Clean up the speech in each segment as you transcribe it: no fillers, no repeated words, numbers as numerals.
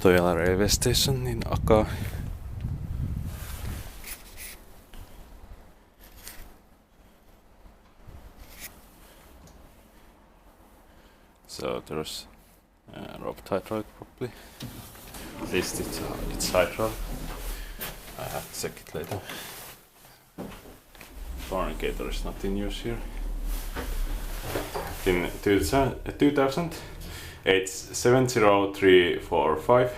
Toijala railway station in Akaa. So there's rope hydraulic probably. At least it's hydraulic. I have to check it later. Fornicator is not in use here. In 2000 it's 70345.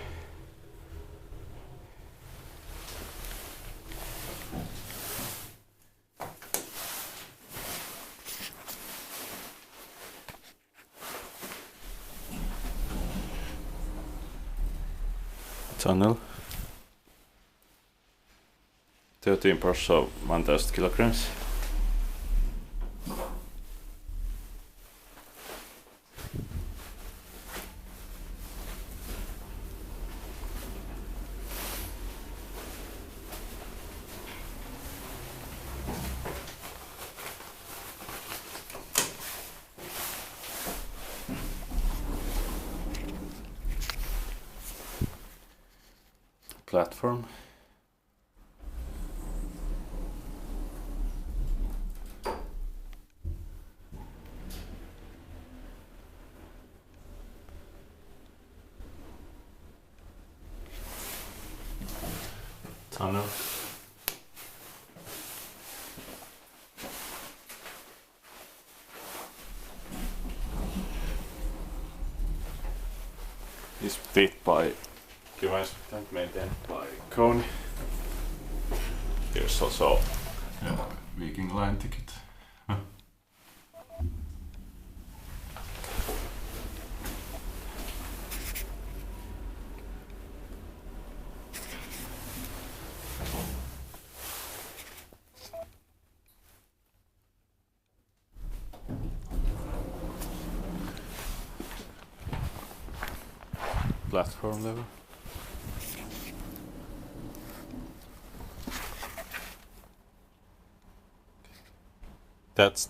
Tunnel 13 parts of 1000 kilograms. Platform. Tunnel. Is built by and maintained by Kone. Here's also Viking line ticket. Platform level. That's